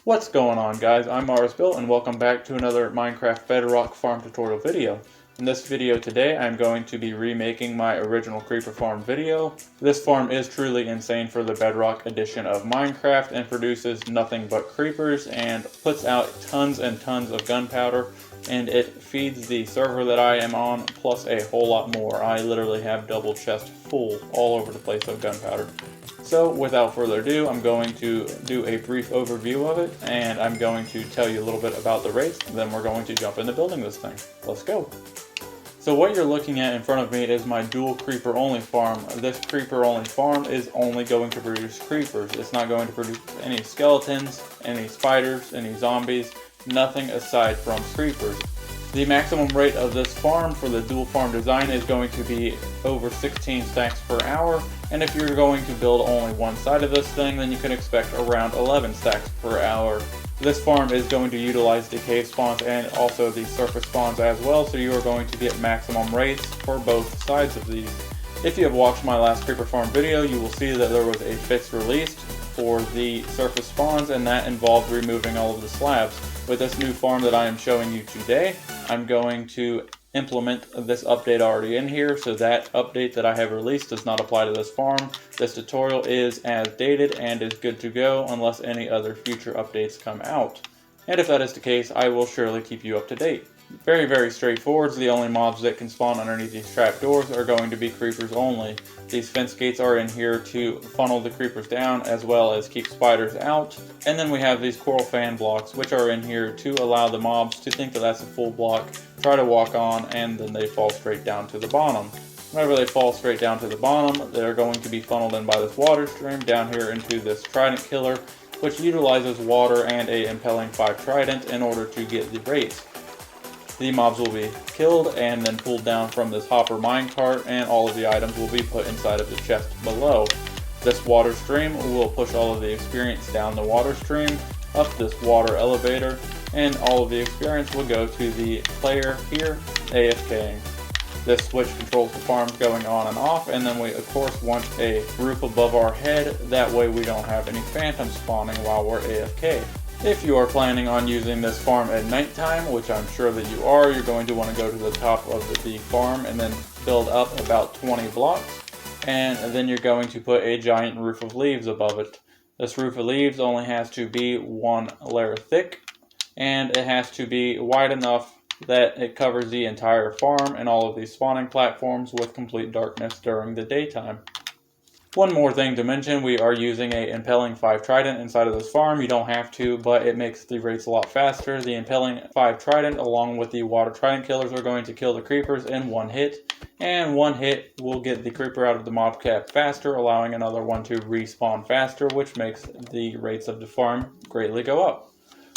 What's going on, guys? I'm MarsBuilt and welcome back to another Minecraft Bedrock farm tutorial video. In this video today I'm going to be remaking my original creeper farm video. This farm is truly insane for the Bedrock edition of Minecraft and produces nothing but creepers and puts out tons and tons of gunpowder, and it feeds the server that I am on plus a whole lot more. I literally have double chest full all over the place of gunpowder. So without further ado, I'm going to do a brief overview of it, and I'm going to tell you a little bit about the race, then we're going to jump into building this thing. Let's go! So what you're looking at in front of me is my dual creeper only farm. This creeper only farm is only going to produce creepers. It's not going to produce any skeletons, any spiders, any zombies, nothing aside from creepers. The maximum rate of this farm for the dual farm design is going to be over 16 stacks per hour, and if you're going to build only one side of this thing, then you can expect around 11 stacks per hour. This farm is going to utilize the cave spawns and also the surface spawns as well, so you are going to get maximum rates for both sides of these. If you have watched my last creeper farm video, you will see that there was a fix released for the surface spawns, and that involved removing all of the slabs. With this new farm that I am showing you today, I'm going to implement this update already in here, so that update that I have released does not apply to this farm. This tutorial is as dated and is good to go unless any other future updates come out. And if that is the case, I will surely keep you up to date. Very straightforward. The only mobs that can spawn underneath these trapdoors are going to be creepers only. These fence gates are in here to funnel the creepers down as well as keep spiders out. And then we have these coral fan blocks, which are in here to allow the mobs to think that that's a full block, try to walk on, and then they fall straight down to the bottom. Whenever they fall straight down to the bottom, they're going to be funneled in by this water stream down here into this trident killer, which utilizes water and a impelling 5 trident in order to get the rates. The mobs will be killed and then pulled down from this hopper minecart, and all of the items will be put inside of the chest below. This water stream will push all of the experience down the water stream, up this water elevator, and all of the experience will go to the player here, AFKing. This switch controls the farms going on and off, and then we of course want a roof above our head, that way we don't have any phantoms spawning while we're AFK. If you are planning on using this farm at nighttime, which I'm sure that you are, you're going to want to go to the top of the farm and then build up about 20 blocks, and then you're going to put a giant roof of leaves above it. This roof of leaves only has to be 1 layer thick, and it has to be wide enough that it covers the entire farm and all of these spawning platforms with complete darkness during the daytime. One more thing to mention, we are using a impelling 5 trident inside of this farm. You don't have to, but it makes the rates a lot faster. The impelling 5 trident along with the water trident killers are going to kill the creepers in 1 hit, and 1 hit will get the creeper out of the mob cap faster, allowing another one to respawn faster, which makes the rates of the farm greatly go up.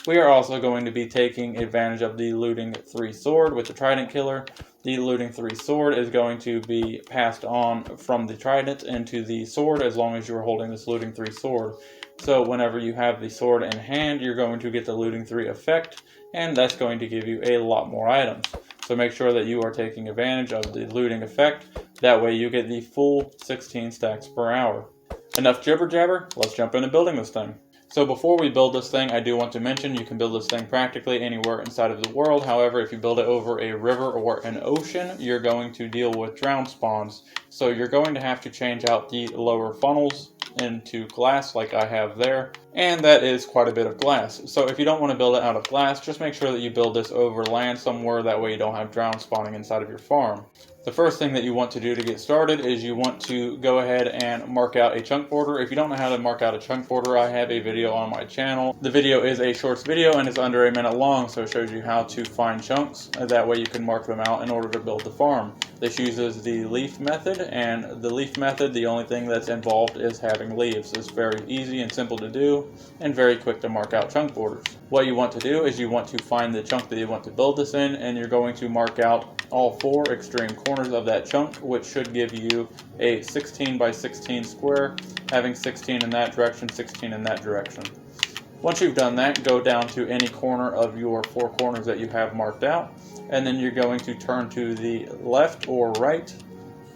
We are also going to be taking advantage of the looting 3 sword with the trident killer. The looting 3 sword is going to be passed on from the trident into the sword as long as you're holding this looting 3 sword. So whenever you have the sword in hand, you're going to get the looting 3 effect, and that's going to give you a lot more items. So make sure that you are taking advantage of the looting effect. That way you get the full 16 stacks per hour. Enough jibber jabber, let's jump into building this thing. So before we build this thing, I do want to mention you can build this thing practically anywhere inside of the world. However, if you build it over a river or an ocean, you're going to deal with drown spawns. So you're going to have to change out the lower funnels into glass like I have there. And that is quite a bit of glass. So if you don't want to build it out of glass, just make sure that you build this over land somewhere. That way you don't have drown spawning inside of your farm. The first thing that you want to do to get started is you want to go ahead and mark out a chunk border. If you don't know how to mark out a chunk border, I have a video on my channel. The video is a shorts video and it's under a minute long, so it shows you how to find chunks. That way you can mark them out in order to build the farm. This uses the leaf method, and the leaf method, the only thing that's involved is having leaves. It's very easy and simple to do and very quick to mark out chunk borders. What you want to do is you want to find the chunk that you want to build this in, and you're going to mark out all 4 extreme corners of that chunk, which should give you a 16 by 16 square, having 16 in that direction, 16 in that direction. Once you've done that, go down to any corner of your 4 corners that you have marked out, and then you're going to turn to the left or right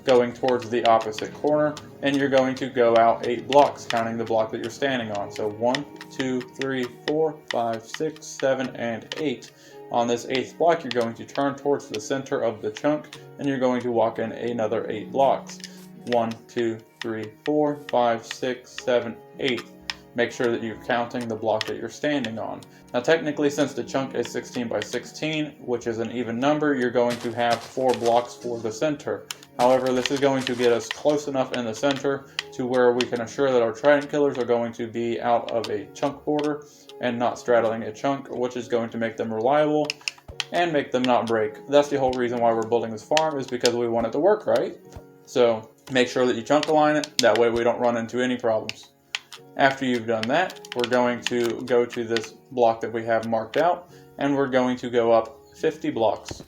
going towards the opposite corner, and you're going to go out 8 blocks, counting the block that you're standing on. So 1, 2, 3, 4, 5, 6, 7, and 8. On this 8th block, you're going to turn towards the center of the chunk, and you're going to walk in another 8 blocks. 1, 2, 3, 4, 5, 6, 7, 8. Make sure that you're counting the block that you're standing on. Now technically, since the chunk is 16 by 16, which is an even number, you're going to have 4 blocks for the center. However, this is going to get us close enough in the center to where we can assure that our trident killers are going to be out of a chunk border and not straddling a chunk, which is going to make them reliable and make them not break. That's the whole reason why we're building this farm, is because we want it to work, right? So make sure that you chunk align it, that way we don't run into any problems. After you've done that, we're going to go to this block that we have marked out, and we're going to go up 50 blocks.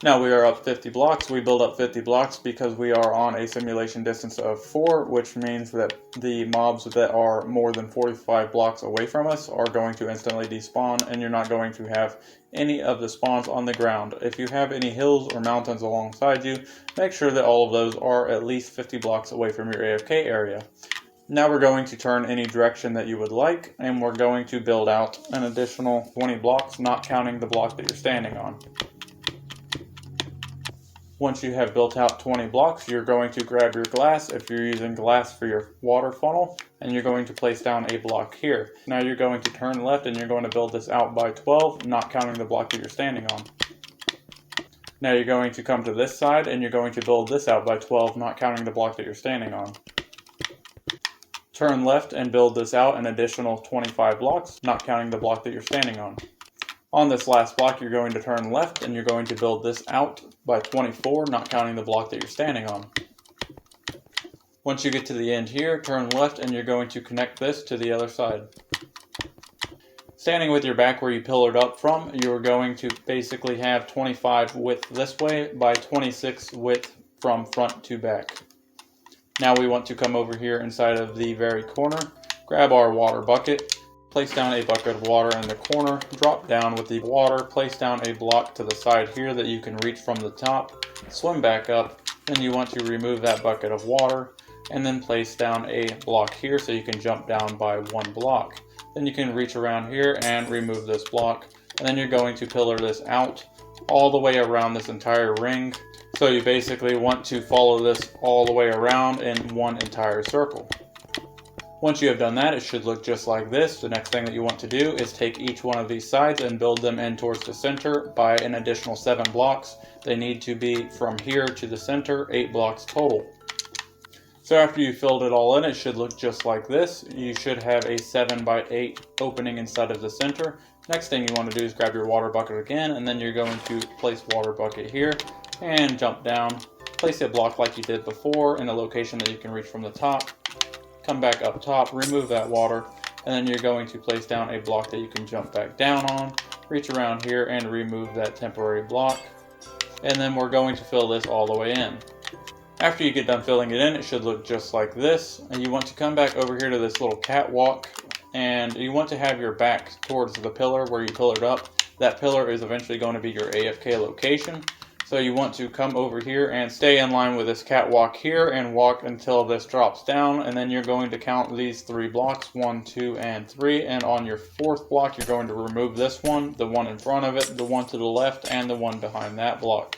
Now we are up 50 blocks. We build up 50 blocks because we are on a simulation distance of 4, which means that the mobs that are more than 45 blocks away from us are going to instantly despawn, and you're not going to have any of the spawns on the ground. If you have any hills or mountains alongside you, make sure that all of those are at least 50 blocks away from your AFK area. Now we're going to turn any direction that you would like, and we're going to build out an additional 20 blocks, not counting the block that you're standing on. Once you have built out 20 blocks, you're going to grab your glass, if you're using glass for your water funnel, and you're going to place down a block here. Now you're going to turn left, and you're going to build this out by 12, not counting the block that you're standing on. Now you're going to come to this side, and you're going to build this out by 12, not counting the block that you're standing on. Turn left and build this out an additional 25 blocks, not counting the block that you're standing on. On this last block, you're going to turn left, and you're going to build this out by 24, not counting the block that you're standing on. Once you get to the end here, turn left, and you're going to connect this to the other side. Standing with your back where you pillared up from, you're going to basically have 25 width this way by 26 width from front to back. Now we want to come over here inside of the very corner, grab our water bucket, place down a bucket of water in the corner, drop down with the water, place down a block to the side here that you can reach from the top, swim back up, then you want to remove that bucket of water, and then place down a block here so you can jump down by 1 block. Then you can reach around here and remove this block, and then you're going to pillar this out all the way around this entire ring. So you basically want to follow this all the way around in one entire circle. Once you have done that, it should look just like this. The next thing that you want to do is take each one of these sides and build them in towards the center by an additional 7 blocks. They need to be from here to the center, 8 blocks total. So after you filled it all in, it should look just like this. You should have a 7 by 8 opening inside of the center. Next thing you want to do is grab your water bucket again, and then you're going to place water bucket here and jump down. Place a block like you did before in a location that you can reach from the top. Come back up top, remove that water, and then you're going to place down a block that you can jump back down on. Reach around here and remove that temporary block. And then we're going to fill this all the way in. After you get done filling it in, it should look just like this. And you want to come back over here to this little catwalk, and you want to have your back towards the pillar where you pillared up. That pillar is eventually going to be your AFK location. So you want to come over here and stay in line with this catwalk here and walk until this drops down, and then you're going to count these 3 blocks, 1, 2, and 3, and on your 4th block you're going to remove this one, the one in front of it, the one to the left, and the one behind that block.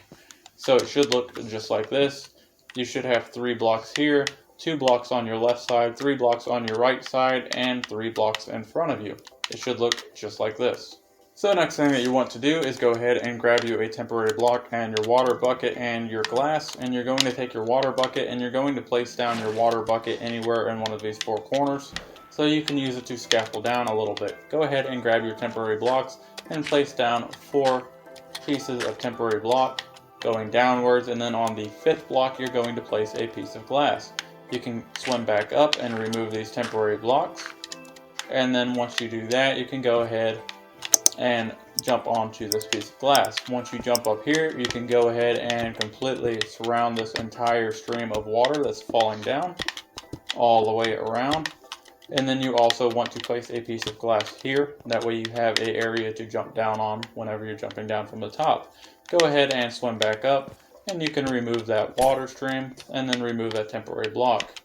So it should look just like this. You should have 3 blocks here, 2 blocks on your left side, 3 blocks on your right side, and 3 blocks in front of you. It should look just like this. So the next thing that you want to do is go ahead and grab you a temporary block and your water bucket and your glass, and you're going to take your water bucket and you're going to place down your water bucket anywhere in one of these 4 corners so you can use it to scaffold down a little bit. Go ahead and grab your temporary blocks and place down 4 pieces of temporary block going downwards, and then on the 5th block you're going to place a piece of glass. You can swim back up and remove these temporary blocks, and then once you do that you can go ahead and jump onto this piece of glass. Once you jump up here, you can go ahead and completely surround this entire stream of water that's falling down all the way around. And then you also want to place a piece of glass here. That way you have an area to jump down on whenever you're jumping down from the top. Go ahead and swim back up and you can remove that water stream and then remove that temporary block.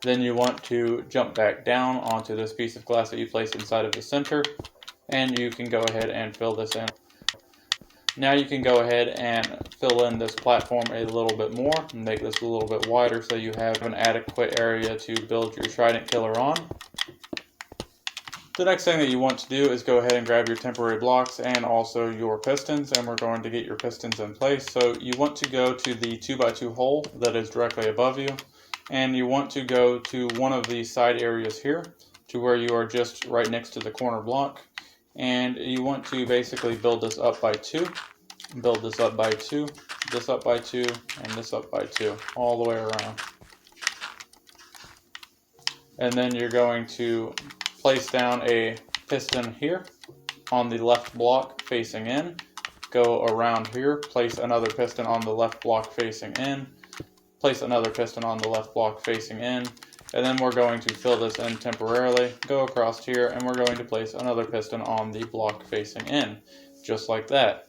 Then you want to jump back down onto this piece of glass that you placed inside of the center, and you can go ahead and fill this in. Now you can go ahead and fill in this platform a little bit more and make this a little bit wider so you have an adequate area to build your trident killer on. The next thing that you want to do is go ahead and grab your temporary blocks and also your pistons, and we're going to get your pistons in place. So you want to go to the 2x2 hole that is directly above you, and you want to go to one of these side areas here to where you are just right next to the corner block. And you want to basically build this up by 2, build this up by 2, this up by 2, and this up by 2, all the way around. And then you're going to place down a piston here on the left block facing in, go around here, place another piston on the left block facing in, place another piston on the left block facing in, and then we're going to fill this in temporarily, go across here, and we're going to place another piston on the block facing in, just like that.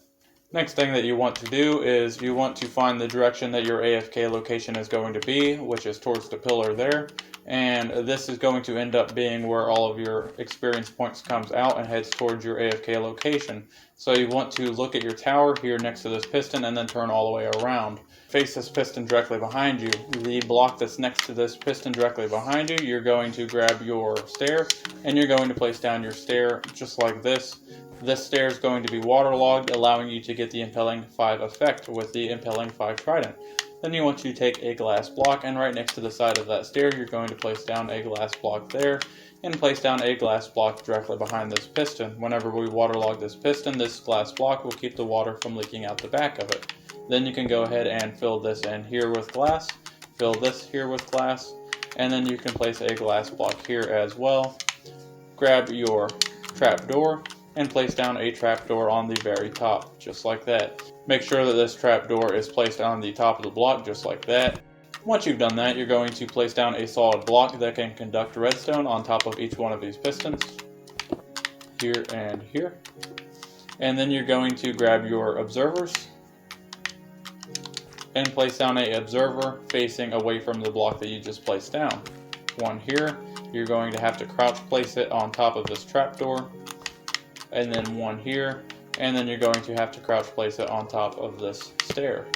Next thing that you want to do is you want to find the direction that your AFK location is going to be, which is towards the pillar there, and this is going to end up being where all of your experience points comes out and heads towards your AFK location. So you want to look at your tower here next to this piston and then turn all the way around. Face this piston directly behind you. The block that's next to this piston directly behind you, you're going to grab your stair and you're going to place down your stair just like this. This stair is going to be waterlogged, allowing you to get the Impelling 5 effect with the Impelling 5 trident. Then you want to take a glass block, and right next to the side of that stair you're going to place down a glass block there and place down a glass block directly behind this piston. Whenever we waterlog this piston, this glass block will keep the water from leaking out the back of it. Then you can go ahead and fill this in here with glass, fill this here with glass, and then you can place a glass block here as well. Grab your trapdoor and place down a trapdoor on the very top, just like that. Make sure that this trapdoor is placed on the top of the block, just like that. Once you've done that, you're going to place down a solid block that can conduct redstone on top of each one of these pistons, here and here. And then you're going to grab your observers and place down an observer facing away from the block that you just placed down. One here, you're going to have to crouch place it on top of this trapdoor, and then one here, and then you're going to have to crouch place it on top of this stair.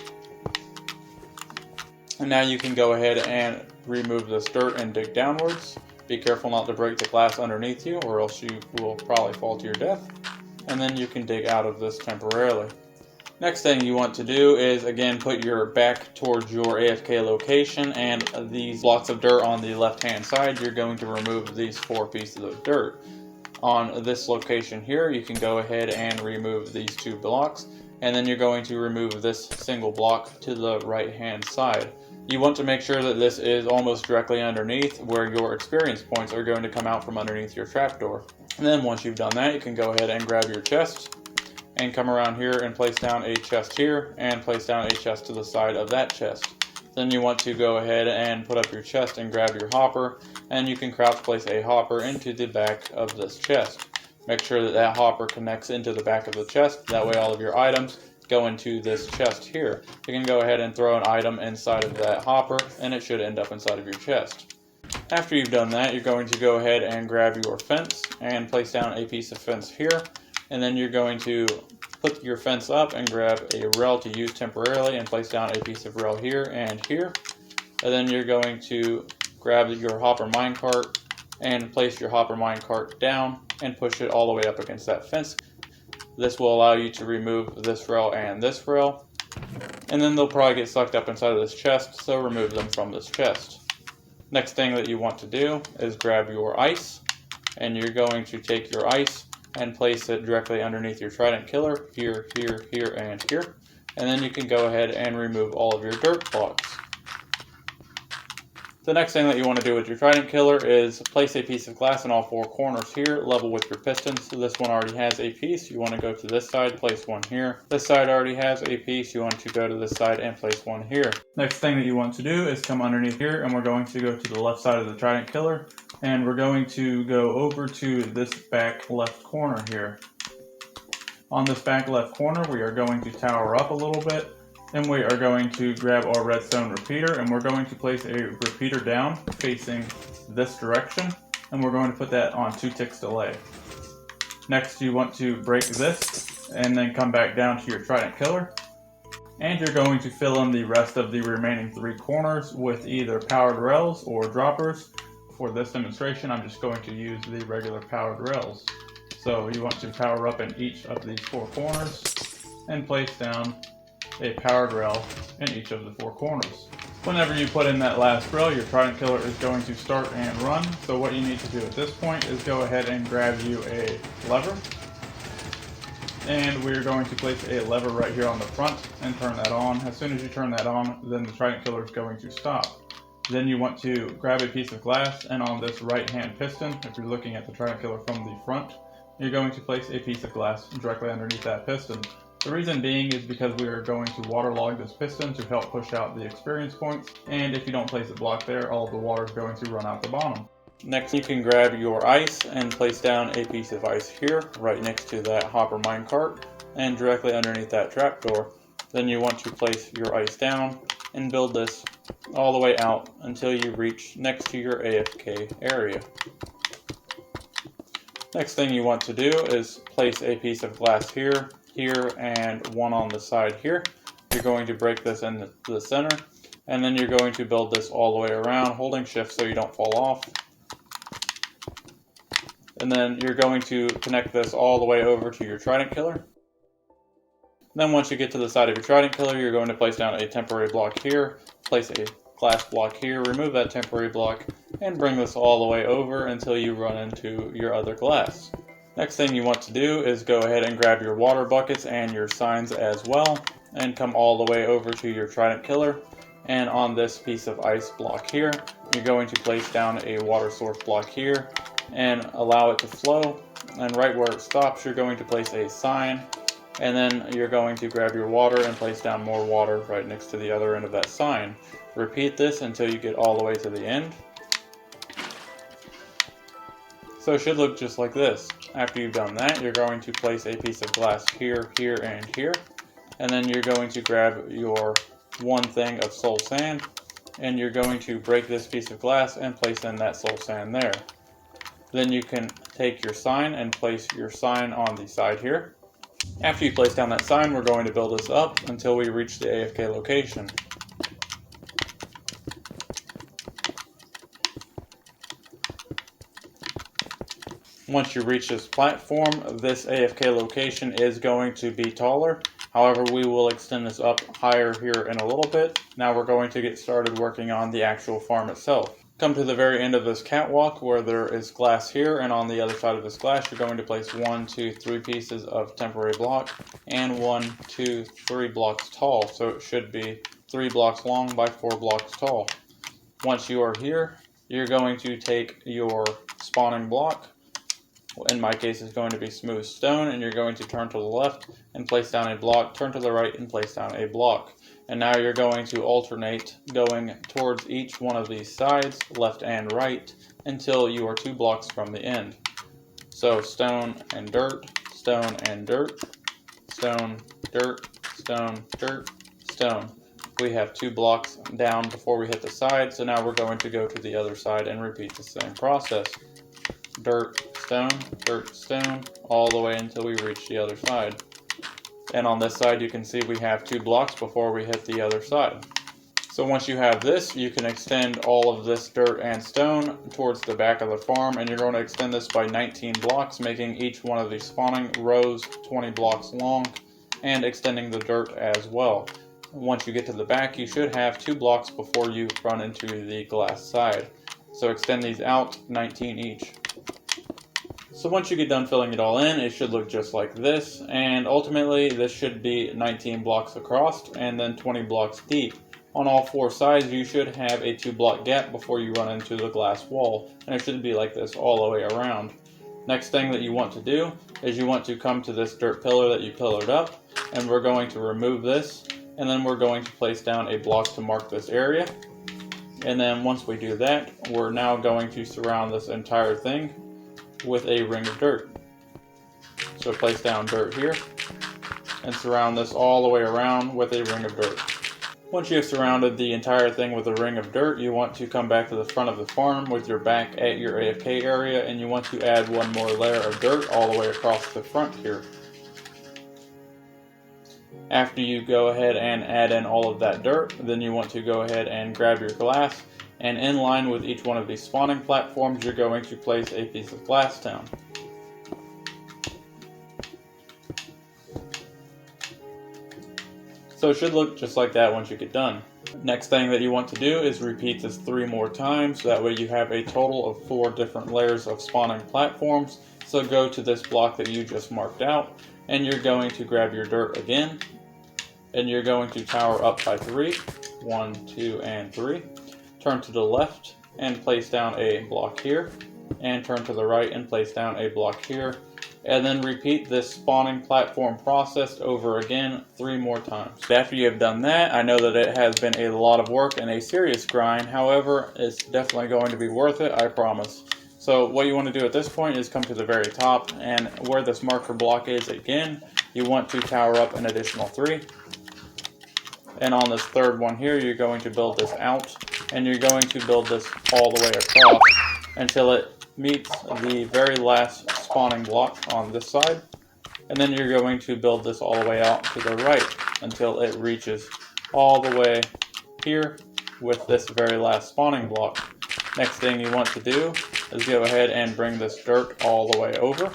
And now you can go ahead and remove this dirt and dig downwards. Be careful not to break the glass underneath you, or else you will probably fall to your death. And then you can dig out of this temporarily. Next thing you want to do is again put your back towards your AFK location, and these blocks of dirt on the left hand side, you're going to remove these 4 pieces of dirt. On this location here, you can go ahead and remove these 2 blocks, and then you're going to remove this single block to the right hand side. You want to make sure that this is almost directly underneath where your experience points are going to come out from underneath your trapdoor. And then once you've done that, you can go ahead and grab your chest and come around here and place down a chest here and place down a chest to the side of that chest. Then you want to go ahead and put up your chest and grab your hopper, and you can crouch place a hopper into the back of this chest. Make sure that that hopper connects into the back of the chest, that way all of your items go into this chest here. You can go ahead and throw an item inside of that hopper and it should end up inside of your chest. After you've done that, you're going to go ahead and grab your fence and place down a piece of fence here, and then you're going to put your fence up and grab a rail to use temporarily and place down a piece of rail here and here. And then you're going to grab your hopper minecart and place your hopper minecart down and push it all the way up against that fence. This will allow you to remove this rail and this rail, and then they'll probably get sucked up inside of this chest, so remove them from this chest. Next thing that you want to do is grab your ice, and you're going to take your ice and place it directly underneath your trident killer, here, here, here, and here. And then you can go ahead and remove all of your dirt blocks. The next thing that you want to do with your trident killer is place a piece of glass in all 4 corners here, level with your pistons. So this one already has a piece. You want to go to this side, place one here. This side already has a piece. You want to go to this side and place one here. Next thing that you want to do is come underneath here, and we're going to go to the left side of the trident killer, and we're going to go over to this back left corner here. On this back left corner, we are going to tower up a little bit, Then we are going to grab our redstone repeater, and we're going to place a repeater down facing this direction, and we're going to put that on 2 ticks delay. Next, you want to break this and then come back down to your trident killer, and you're going to fill in the rest of the remaining 3 corners with either powered rails or droppers. For this demonstration, I'm just going to use the regular powered rails. So you want to power up in each of these 4 corners and place down a powered rail in each of the 4 corners. Whenever you put in that last rail, your trident killer is going to start and run. So what you need to do at this point is go ahead and grab you a lever. And we're going to place a lever right here on the front and turn that on. As soon as you turn that on, then the trident killer is going to stop. Then you want to grab a piece of glass, and on this right hand piston, if you're looking at the trident killer from the front, you're going to place a piece of glass directly underneath that piston. The reason being is because we are going to waterlog this piston to help push out the experience points, and if you don't place a block there, all of the water is going to run out the bottom. Next, you can grab your ice and place down a piece of ice here, right next to that hopper minecart, and directly underneath that trapdoor. Then you want to place your ice down and build this all the way out until you reach next to your AFK area. Next thing you want to do is place a piece of glass here, here, and one on the side here. You're going to break this in the center, and then you're going to build this all the way around, holding shift so you don't fall off. And then you're going to connect this all the way over to your trident killer. Then once you get to the side of your trident killer, you're going to place down a temporary block here, place a glass block here, remove that temporary block, and bring this all the way over until you run into your other glass. Next thing you want to do is go ahead and grab your water buckets and your signs as well, and come all the way over to your trident killer. And on this piece of ice block here, you're going to place down a water source block here and allow it to flow. And right where it stops, you're going to place a sign, and then you're going to grab your water and place down more water right next to the other end of that sign. Repeat this until you get all the way to the end. So it should look just like this. After you've done that, you're going to place a piece of glass here, here, and here. And then you're going to grab your one thing of soul sand, and you're going to break this piece of glass and place in that soul sand there. Then you can take your sign and place your sign on the side here. After you place down that sign, we're going to build this up until we reach the AFK location. Once you reach this platform, this AFK location is going to be taller. However, we will extend this up higher here in a little bit. Now we're going to get started working on the actual farm itself. Come to the very end of this catwalk where there is glass here, and on the other side of this glass you're going to place 1, 2, 3 pieces of temporary block and 1, 2, 3 blocks tall. So it should be 3 blocks long by 4 blocks tall. Once you are here, you're going to take your spawning block, in my case it's going to be smooth stone, and you're going to turn to the left and place down a block, turn to the right and place down a block. And now you're going to alternate going towards each one of these sides, left and right, until you are 2 blocks from the end. So stone and dirt, stone and dirt, stone, dirt, stone, dirt, stone. We have 2 blocks down before we hit the side, so now we're going to go to the other side and repeat the same process. Dirt, stone, all the way until we reach the other side. And on this side you can see we have 2 blocks before we hit the other side. So once you have this, you can extend all of this dirt and stone towards the back of the farm, and you're going to extend this by 19 blocks, making each one of these spawning rows 20 blocks long, and extending the dirt as well. Once you get to the back, you should have 2 blocks before you run into the glass side. So extend these out 19 each. So once you get done filling it all in, it should look just like this, and ultimately this should be 19 blocks across and then 20 blocks deep. On all 4 sides you should have a 2 block gap before you run into the glass wall, and it should be like this all the way around. Next thing that you want to do is you want to come to this dirt pillar that you pillared up, and we're going to remove this, and then we're going to place down a block to mark this area. And then once we do that, we're now going to surround this entire thing with a ring of dirt. So place down dirt here, and surround this all the way around with a ring of dirt. Once you have surrounded the entire thing with a ring of dirt, you want to come back to the front of the farm with your back at your AFK area, and you want to add one more layer of dirt all the way across the front here. After you go ahead and add in all of that dirt, then you want to go ahead and grab your glass, and in line with each one of these spawning platforms, you're going to place a piece of glass down. So it should look just like that once you get done. Next thing that you want to do is repeat this 3 more times, so that way you have a total of 4 different layers of spawning platforms. So go to this block that you just marked out, and you're going to grab your dirt again, and you're going to tower up by 3. 1, 2, and 3. Turn to the left and place down a block here, and turn to the right and place down a block here. And then repeat this spawning platform process over again 3 more times. After you have done that, I know that it has been a lot of work and a serious grind. However, it's definitely going to be worth it, I promise. So what you want to do at this point is come to the very top, and where this marker block is again, you want to tower up an additional 3. And on this third one here, you're going to build this out, and you're going to build this all the way across until it meets the very last spawning block on this side, and then you're going to build this all the way out to the right until it reaches all the way here with this very last spawning block. Next thing you want to do is go ahead and bring this dirt all the way over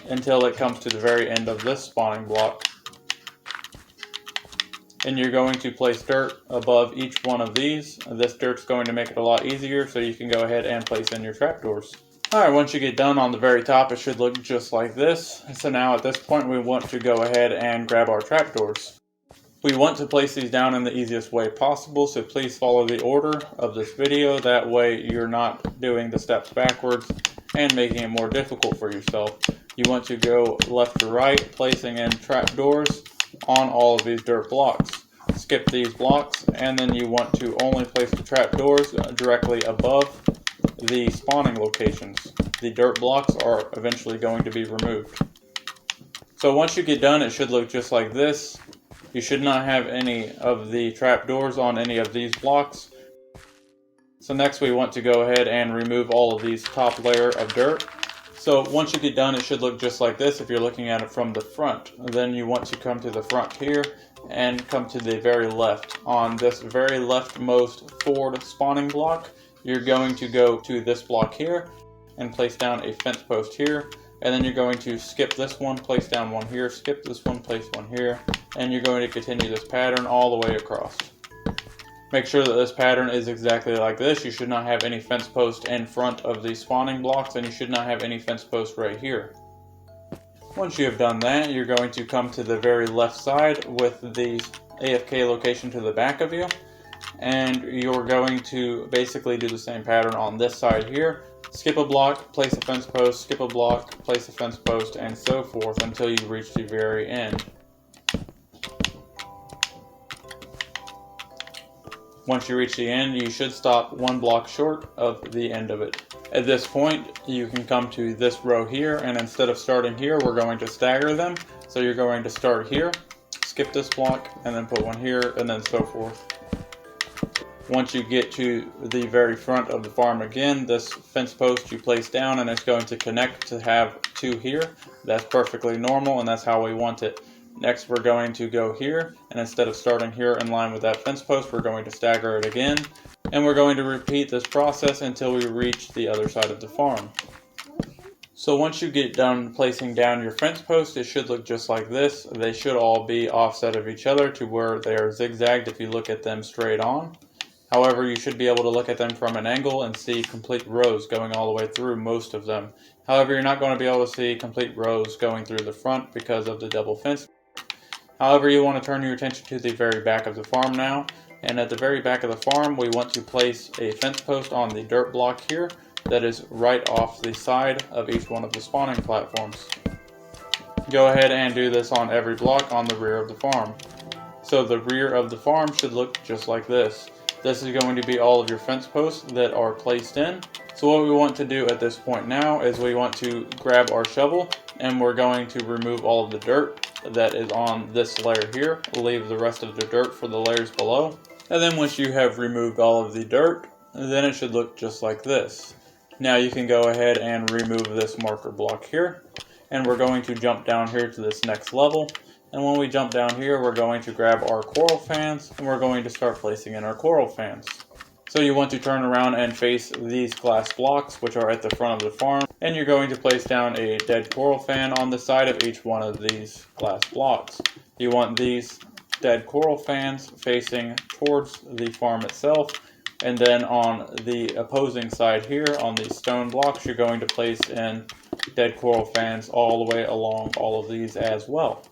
until it comes to the very end of this spawning block. And you're going to place dirt above each one of these. This dirt's going to make it a lot easier, so you can go ahead and place in your trapdoors. Alright, once you get done on the very top, it should look just like this. So now at this point, we want to go ahead and grab our trapdoors. We want to place these down in the easiest way possible, so please follow the order of this video. That way you're not doing the steps backwards and making it more difficult for yourself. You want to go left to right, placing in trapdoors on all of these dirt blocks. Skip these blocks, and then you want to only place the trapdoors directly above the spawning locations. The dirt blocks are eventually going to be removed. So once you get done, it should look just like this. You should not have any of the trapdoors on any of these blocks. So next we want to go ahead and remove all of these top layer of dirt. So once you get done, it should look just like this if you're looking at it from the front. Then you want to come to the front here and come to the very left. On this very leftmost forward spawning block, you're going to go to this block here and place down a fence post here. And then you're going to skip this one, place down one here, skip this one, place one here. And you're going to continue this pattern all the way across. Make sure that this pattern is exactly like this. You should not have any fence post in front of these spawning blocks, and you should not have any fence post right here. Once you have done that, you're going to come to the very left side with the AFK location to the back of you, and you're going to basically do the same pattern on this side here. Skip a block, place a fence post, skip a block, place a fence post, and so forth until you reach the very end. Once you reach the end, you should stop 1 block short of the end of it. At this point, you can come to this row here, and instead of starting here, we're going to stagger them. So you're going to start here, skip this block, and then put one here, and then so forth. Once you get to the very front of the farm again, this fence post you place down, and it's going to connect to have 2 here. That's perfectly normal, and that's how we want it. Next, we're going to go here, and instead of starting here in line with that fence post, we're going to stagger it again, and we're going to repeat this process until we reach the other side of the farm. So once you get done placing down your fence post, it should look just like this. They should all be offset of each other to where they are zigzagged if you look at them straight on. However, you should be able to look at them from an angle and see complete rows going all the way through most of them. However, you're not going to be able to see complete rows going through the front because of the double fence. However, you want to turn your attention to the very back of the farm now. And at the very back of the farm, we want to place a fence post on the dirt block here that is right off the side of each one of the spawning platforms. Go ahead and do this on every block on the rear of the farm. So the rear of the farm should look just like this. This is going to be all of your fence posts that are placed in. So what we want to do at this point now is we want to grab our shovel and we're going to remove all of the dirt that is on this layer here. We'll leave the rest of the dirt for the layers below. And then once you have removed all of the dirt, then it should look just like this. Now you can go ahead and remove this marker block here, and we're going to jump down here to this next level. And when we jump down here, we're going to grab our coral fans, and we're going to start placing in our coral fans. So you want to turn around and face these glass blocks, which are at the front of the farm, and you're going to place down a dead coral fan on the side of each one of these glass blocks. You want these dead coral fans facing towards the farm itself, and then on the opposing side here, on these stone blocks, you're going to place in dead coral fans all the way along all of these as well.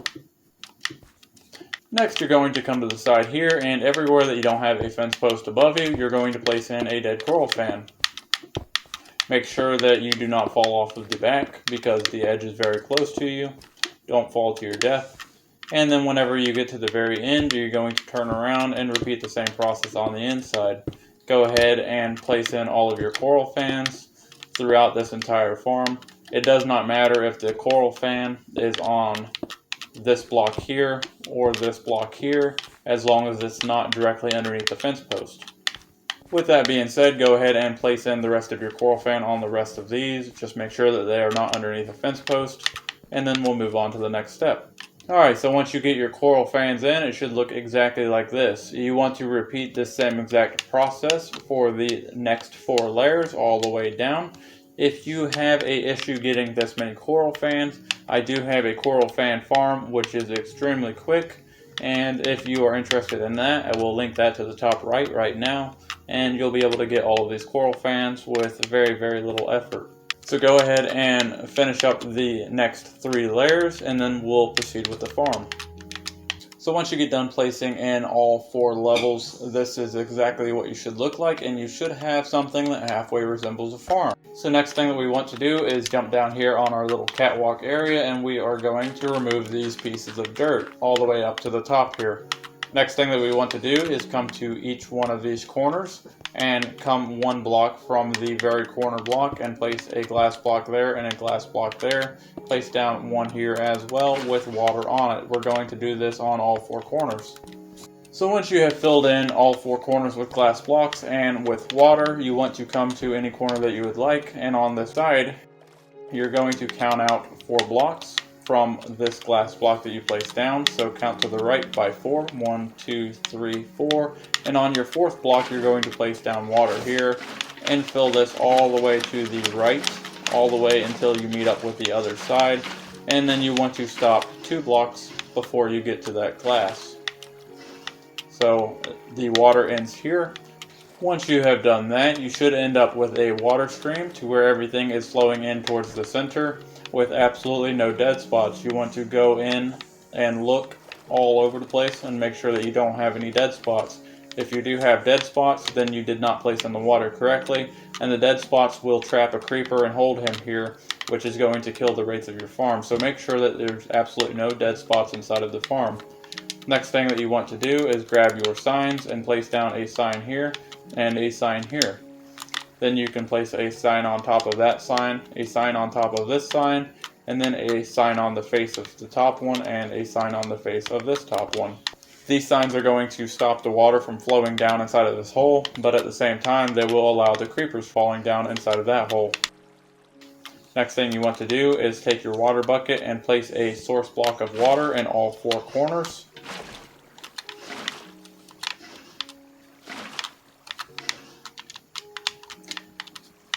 Next, you're going to come to the side here, and everywhere that you don't have a fence post above you, you're going to place in a dead coral fan. Make sure that you do not fall off of the back, because the edge is very close to you. Don't fall to your death. And then whenever you get to the very end, you're going to turn around and repeat the same process on the inside. Go ahead and place in all of your coral fans throughout this entire farm. It does not matter if the coral fan is on this block here or this block here, as long as it's not directly underneath the fence post. With that being said, go ahead and place in the rest of your coral fan on the rest of these. Just make sure that they are not underneath the fence post, and then we'll move on to the next step. Alright, so once you get your coral fans in, it should look exactly like this. You want to repeat this same exact process for the next 4 layers all the way down. If you have an issue getting this many coral fans, I do have a coral fan farm which is extremely quick, and if you are interested in that, I will link that to the top right now, and you'll be able to get all of these coral fans with very, very little effort. So go ahead and finish up the next 3 layers, and then we'll proceed with the farm. So once you get done placing in all 4 levels, this is exactly what you should look like, and you should have something that halfway resembles a farm. So next thing that we want to do is jump down here on our little catwalk area, and we are going to remove these pieces of dirt all the way up to the top here. Next thing that we want to do is come to each one of these corners and come 1 block from the very corner block and place a glass block there and a glass block there. Place down 1 here as well with water on it. We're going to do this on all 4 corners. So once you have filled in all 4 corners with glass blocks and with water, you want to come to any corner that you would like, and on this side you're going to count out 4 blocks from this glass block that you place down. So count to the right by 4. 1, 2, 3, 4. And on your 4th block, you're going to place down water here and fill this all the way to the right, all the way until you meet up with the other side. And then you want to stop 2 blocks before you get to that glass. So the water ends here. Once you have done that, you should end up with a water stream to where everything is flowing in towards the center with absolutely no dead spots. You want to go in and look all over the place and make sure that you don't have any dead spots. If you do have dead spots, then you did not place in the water correctly, and the dead spots will trap a creeper and hold him here, which is going to kill the rates of your farm. So make sure that there's absolutely no dead spots inside of the farm. Next thing that you want to do is grab your signs and place down a sign here and a sign here. Then you can place a sign on top of that sign, a sign on top of this sign, and then a sign on the face of the top one, and a sign on the face of this top one. These signs are going to stop the water from flowing down inside of this hole, but at the same time they will allow the creepers falling down inside of that hole. Next thing you want to do is take your water bucket and place a source block of water in all 4 corners.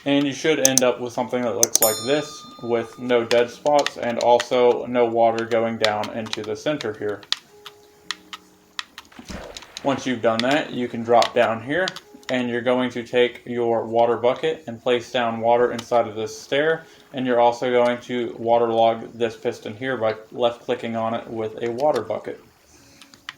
And you should end up with something that looks like this, with no dead spots and also no water going down into the center here. Once you've done that, you can drop down here, and you're going to take your water bucket and place down water inside of this stair, and you're also going to waterlog this piston here by left clicking on it with a water bucket.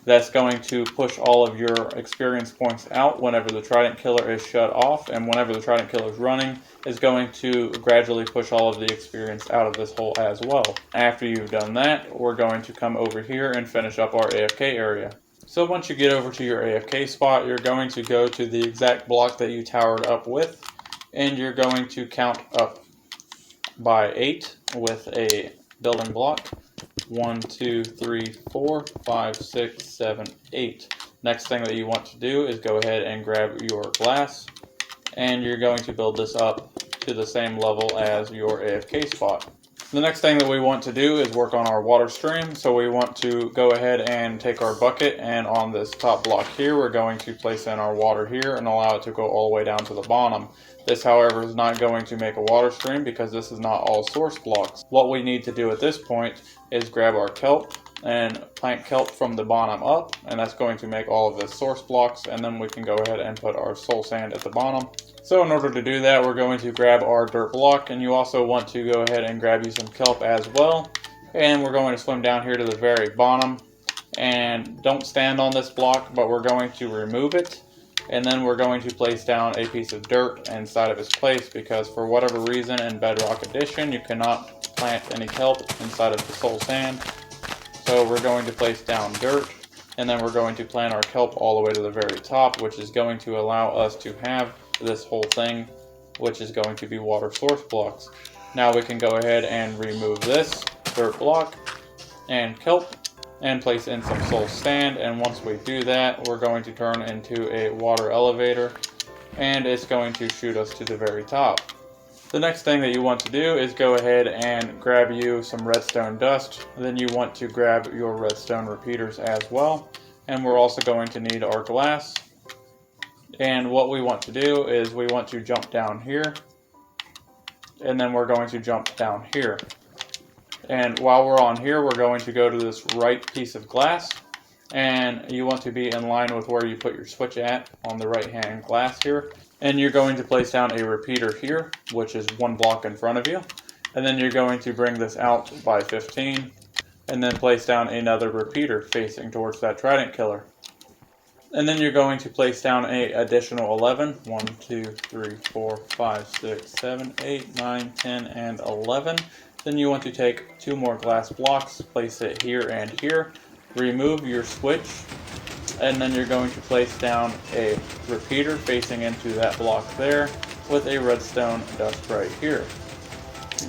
That's going to push all of your experience points out whenever the Trident Killer is shut off, and whenever the Trident Killer is running, is going to gradually push all of the experience out of this hole as well. After you've done that, we're going to come over here and finish up our AFK area. So once you get over to your AFK spot, you're going to go to the exact block that you towered up with, and you're going to count up by 8 with a building block. 1, 2, 3, 4, 5, 6, 7, 8. Next thing that you want to do is go ahead and grab your glass, and you're going to build this up to the same level as your AFK spot. The next thing that we want to do is work on our water stream. So we want to go ahead and take our bucket, and on this top block here, we're going to place in our water here and allow it to go all the way down to the bottom. This, however, is not going to make a water stream because this is not all source blocks. What we need to do at this point is grab our kelp and plant kelp from the bottom up, and that's going to make all of this source blocks, and then we can go ahead and put our soul sand at the bottom. So in order to do that, we're going to grab our dirt block, and you also want to go ahead and grab you some kelp as well. And we're going to swim down here to the very bottom, and don't stand on this block, but we're going to remove it. And then we're going to place down a piece of dirt inside of its place, because for whatever reason in Bedrock Edition, you cannot plant any kelp inside of the soul sand. So we're going to place down dirt, and then we're going to plant our kelp all the way to the very top, which is going to allow us to have this whole thing, which is going to be water source blocks. Now we can go ahead and remove this dirt block and kelp and place in some soul sand, and once we do that, we're going to turn into a water elevator, and it's going to shoot us to the very top. The next thing that you want to do is go ahead and grab you some redstone dust. Then you want to grab your redstone repeaters as well, and we're also going to need our glass. And what we want to do is we want to jump down here, and then we're going to jump down here. And while we're on here, we're going to go to this right piece of glass, and you want to be in line with where you put your switch at on the right hand glass here. And you're going to place down a repeater here, which is one block in front of you. And then you're going to bring this out by 15, and then place down another repeater facing towards that trident killer. And then you're going to place down an additional 11. 1, 2, 3, 4, 5, 6, 7, 8, 9, 10, and 11. Then you want to take 2 more glass blocks, place it here and here, remove your switch, and then you're going to place down a repeater facing into that block there with a redstone dust right here.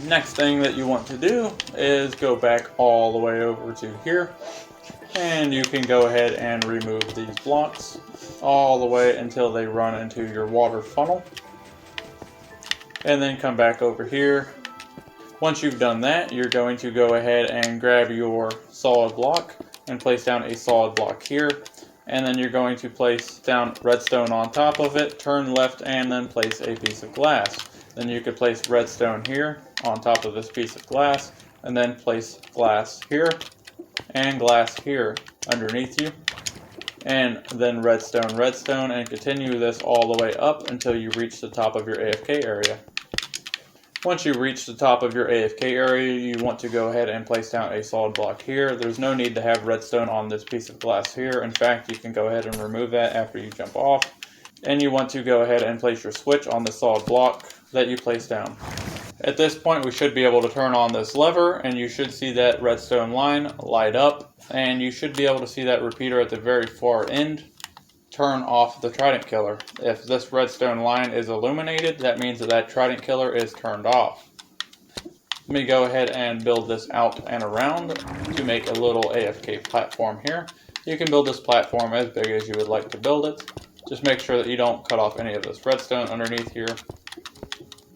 Next thing that you want to do is go back all the way over to here, and you can go ahead and remove these blocks all the way until they run into your water funnel, and then come back over here. Once you've done that, you're going to go ahead and grab your solid block and place down a solid block here, and then you're going to place down redstone on top of it, turn left, and then place a piece of glass. Then you could place redstone here on top of this piece of glass, and then place glass here and glass here underneath you, and then redstone, and continue this all the way up until you reach the top of your AFK area. Once you reach the top of your AFK area, you want to go ahead and place down a solid block here. There's no need to have redstone on this piece of glass here. In fact, you can go ahead and remove that after you jump off. And you want to go ahead and place your switch on the solid block that you place down. At this point, we should be able to turn on this lever, and you should see that redstone line light up, and you should be able to see that repeater at the very far end turn off the trident killer. If this redstone line is illuminated, that means that that trident killer is turned off. Let me go ahead and build this out and around to make a little AFK platform here. You can build this platform as big as you would like to build it. Just make sure that you don't cut off any of this redstone underneath here.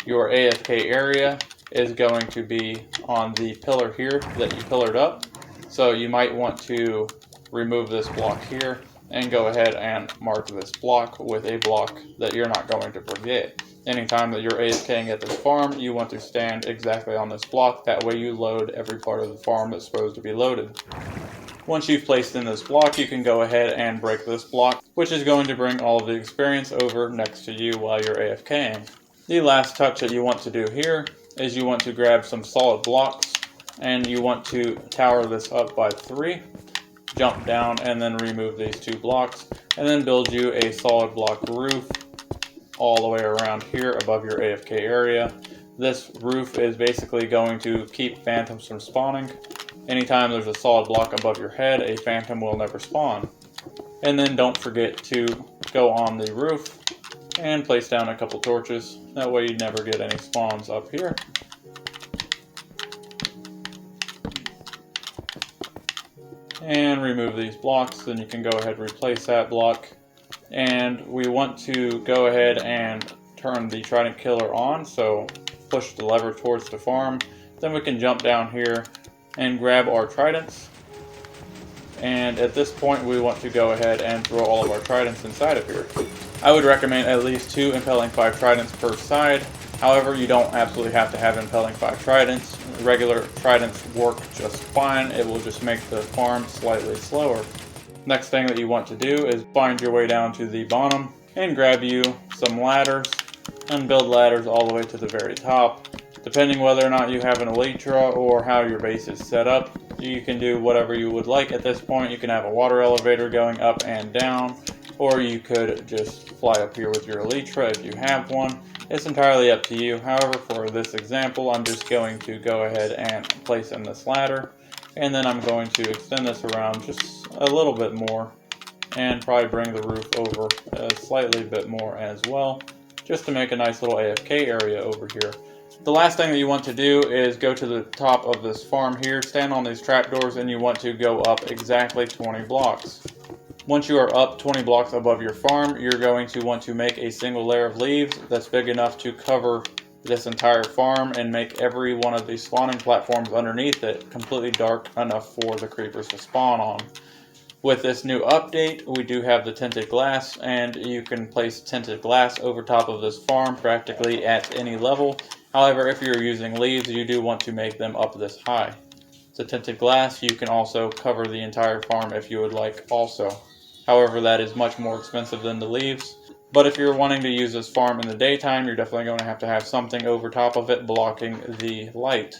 Your AFK area is going to be on the pillar here that you pillared up. So you might want to remove this block here and go ahead and mark this block with a block that you're not going to forget. Anytime that you're AFKing at this farm, you want to stand exactly on this block. That way you load every part of the farm that's supposed to be loaded. Once you've placed in this block, you can go ahead and break this block, which is going to bring all of the experience over next to you while you're AFKing. The last touch that you want to do here is you want to grab some solid blocks, and you want to tower this up by 3. Jump down and then remove these 2 blocks, and then build you a solid block roof all the way around here above your AFK area. This roof is basically going to keep phantoms from spawning. Anytime there's a solid block above your head, a phantom will never spawn. And then don't forget to go on the roof and place down a couple torches. That way you never get any spawns up here. and remove these blocks. Then you can go ahead and replace that block. And we want to go ahead and turn the trident killer on, so push the lever towards the farm. Then we can jump down here and grab our tridents. And at this point we want to go ahead and throw all of our tridents inside of here. I would recommend at least 2 impelling 5 tridents per side. However, you don't absolutely have to have impelling 5 tridents. Regular tridents work just fine. It will just make the farm slightly slower. Next thing that you want to do is find your way down to the bottom and grab you some ladders and build ladders all the way to the very top. Depending whether or not you have an elytra or how your base is set up, you can do whatever you would like at this point. You can have a water elevator going up and down, or you could just fly up here with your elytra if you have one. It's entirely up to you. However, for this example, I'm just going to go ahead and place in this ladder, and then I'm going to extend this around just a little bit more and probably bring the roof over a slightly bit more as well, just to make a nice little AFK area over here. The last thing that you want to do is go to the top of this farm here, stand on these trapdoors, and you want to go up exactly 20 blocks. Once you are up 20 blocks above your farm, you're going to want to make a single layer of leaves that's big enough to cover this entire farm and make every one of these spawning platforms underneath it completely dark enough for the creepers to spawn on. With this new update, we do have the tinted glass, and you can place tinted glass over top of this farm practically at any level. However, if you're using leaves, you do want to make them up this high. The tinted glass, you can also cover the entire farm if you would like also. However, that is much more expensive than the leaves. But if you're wanting to use this farm in the daytime, you're definitely going to have something over top of it blocking the light.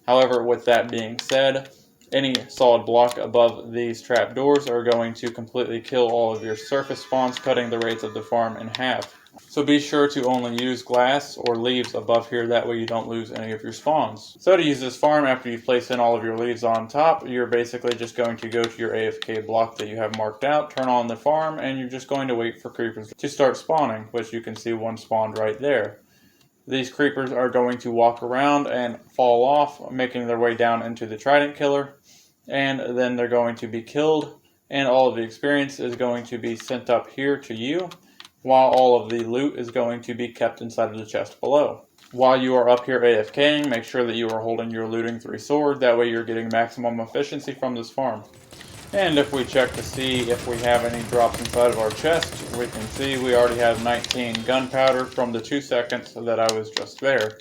However, with that being said, any solid block above these trapdoors are going to completely kill all of your surface spawns, cutting the rates of the farm in half. So be sure to only use glass or leaves above here, that way you don't lose any of your spawns. So to use this farm, after you've placed in all of your leaves on top, you're basically just going to go to your AFK block that you have marked out, turn on the farm, and you're just going to wait for creepers to start spawning, which you can see one spawned right there. These creepers are going to walk around and fall off, making their way down into the trident killer, and then they're going to be killed, and all of the experience is going to be sent up here to you, while all of the loot is going to be kept inside of the chest below. While you are up here AFKing, make sure that you are holding your looting 3 sword, that way you're getting maximum efficiency from this farm. And if we check to see if we have any drops inside of our chest, we can see we already have 19 gunpowder from the 2 seconds that I was just there.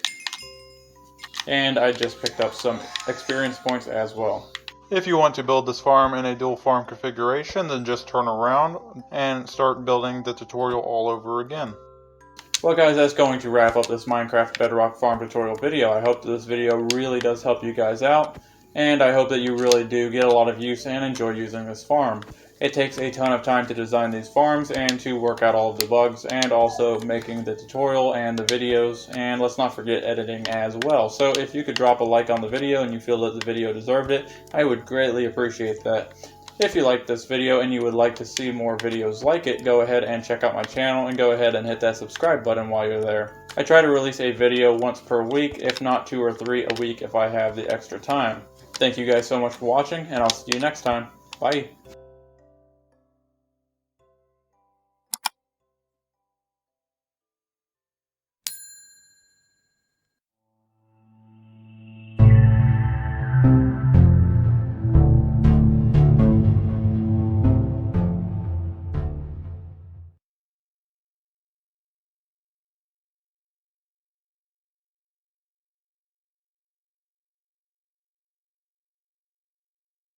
And I just picked up some experience points as well. If you want to build this farm in a dual farm configuration, then just turn around and start building the tutorial all over again. Well guys, that's going to wrap up this Minecraft Bedrock farm tutorial video. I hope that this video really does help you guys out, and I hope that you really do get a lot of use and enjoy using this farm. It takes a ton of time to design these farms and to work out all of the bugs, and also making the tutorial and the videos, and let's not forget editing as well. So if you could drop a like on the video and you feel that the video deserved it, I would greatly appreciate that. If you liked this video and you would like to see more videos like it, go ahead and check out my channel and go ahead and hit that subscribe button while you're there. I try to release a video once per week, if not 2 or 3 a week if I have the extra time. Thank you guys so much for watching, and I'll see you next time. Bye!